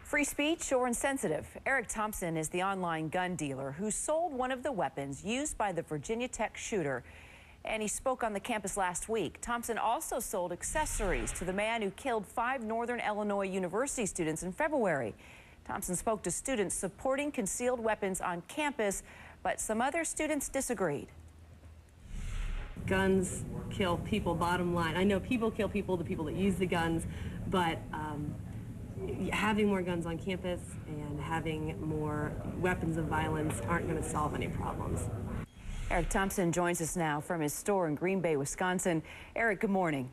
Free speech or insensitive? Eric Thompson is the online gun dealer who sold one of the weapons used by the Virginia Tech shooter, and he spoke on the campus last week. Thompson also sold accessories to the man who killed 5 Northern Illinois University students in February. Thompson spoke to students supporting concealed weapons on campus, but some other students disagreed. Guns kill people, bottom line. I know people kill people, the people that use the guns, but having more guns on campus and having more weapons of violence aren't going to solve any problems. Eric Thompson joins us now from his store in Green Bay, Wisconsin. Eric, good morning.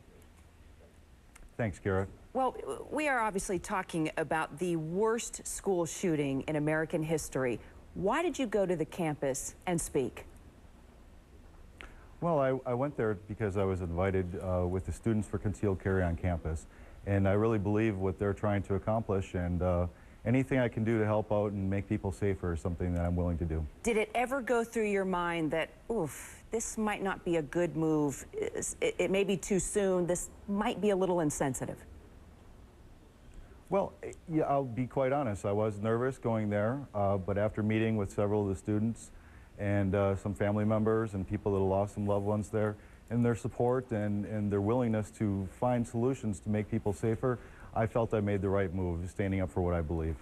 Thanks, Kara. Well, we are obviously talking about the worst school shooting in American history. Why did you go to the campus and speak? Well, I went there because I was invited with the Students for Concealed Carry on campus, and I really believe what they're trying to accomplish, and anything I can do to help out and make people safer is something that I'm willing to do. Did it ever go through your mind that, oof, this might not be a good move, it may be too soon, this might be a little insensitive? Well, yeah, I'll be quite honest, I was nervous going there, but after meeting with several of the students and some family members and people that lost some loved ones there, and their support and their willingness to find solutions to make people safer, I felt I made the right move, standing up for what I believe.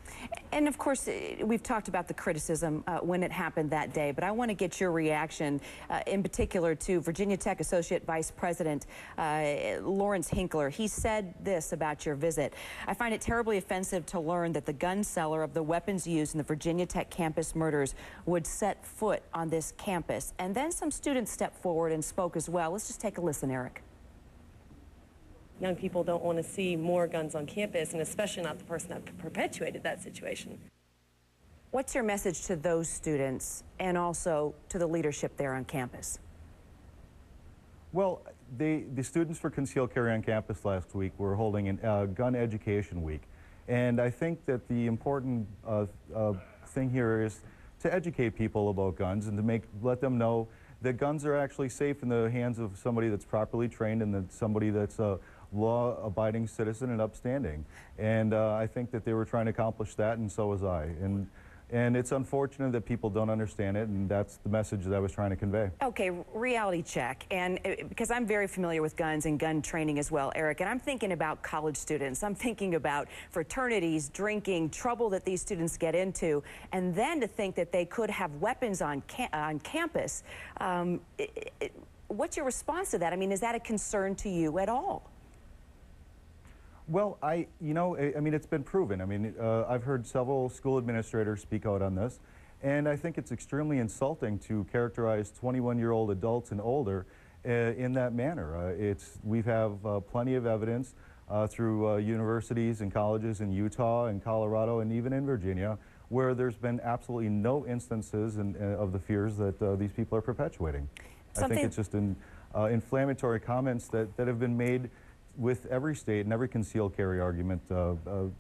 And of course, we've talked about the criticism when it happened that day, but I want to get your reaction in particular to Virginia Tech Associate Vice President Lawrence Hinkler. He said this about your visit: "I find it terribly offensive to learn that the gun seller of the weapons used in the Virginia Tech campus murders would set foot on this campus." And then some students stepped forward and spoke as well. Let's just take a listen, Eric. Young people don't want to see more guns on campus, and especially not the person that perpetuated that situation. What's your message to those students and also to the leadership there on campus? Well, the Students for Concealed Carry on campus last week were holding a gun education week, and I think that the important thing here is to educate people about guns and to let them know that guns are actually safe in the hands of somebody that's properly trained and that somebody that's a law-abiding citizen and upstanding. And I think that they were trying to accomplish that, and so was I. And it's unfortunate that people don't understand it, and that's the message that I was trying to convey. Okay, reality check. And because I'm very familiar with guns and gun training as well, Eric, and I'm thinking about college students. I'm thinking about fraternities, drinking, trouble that these students get into, and then to think that they could have weapons on campus. What's your response to that? I mean, is that a concern to you at all? Well, I mean, it's been proven. I mean, I've heard several school administrators speak out on this, and I think it's extremely insulting to characterize 21-year-old adults and older in that manner. We have plenty of evidence through universities and colleges in Utah and Colorado and even in Virginia where there's been absolutely no instances of the fears that these people are perpetuating. I think it's just inflammatory comments that have been made with every state and every concealed carry argument, to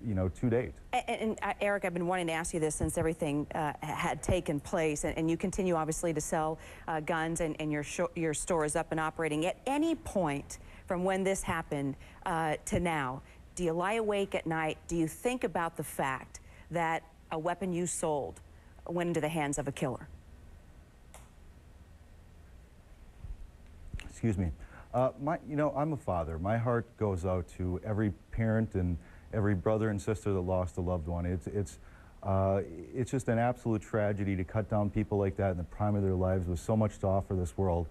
date. And Eric, I've been wanting to ask you this since everything had taken place, and you continue obviously to sell guns, and your store is up and operating. At any point from when this happened to now, do you lie awake at night? Do you think about the fact that a weapon you sold went into the hands of a killer? Excuse me. I'm a father. My heart goes out to every parent and every brother and sister that lost a loved one. It's just an absolute tragedy to cut down people like that in the prime of their lives with so much to offer this world.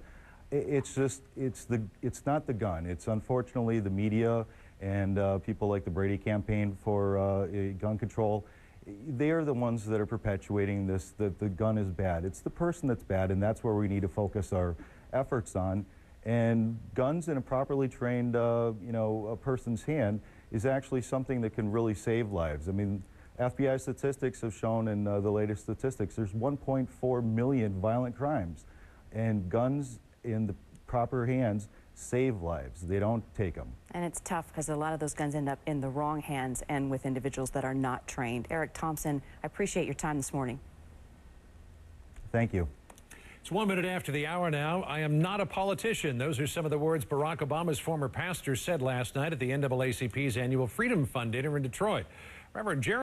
It's not the gun. It's unfortunately the media and people like the Brady campaign for gun control. They are the ones that are perpetuating this, that the gun is bad. It's the person that's bad, and that's where we need to focus our efforts on. And guns in a properly trained, a person's hand is actually something that can really save lives. I mean, FBI statistics have shown in the latest statistics, there's 1.4 million violent crimes. And guns in the proper hands save lives. They don't take them. And it's tough because a lot of those guns end up in the wrong hands and with individuals that are not trained. Eric Thompson, I appreciate your time this morning. Thank you. It's 1 minute after the hour now. I am not a politician. Those are some of the words Barack Obama's former pastor said last night at the NAACP's annual Freedom Fund dinner in Detroit. Reverend Jeremy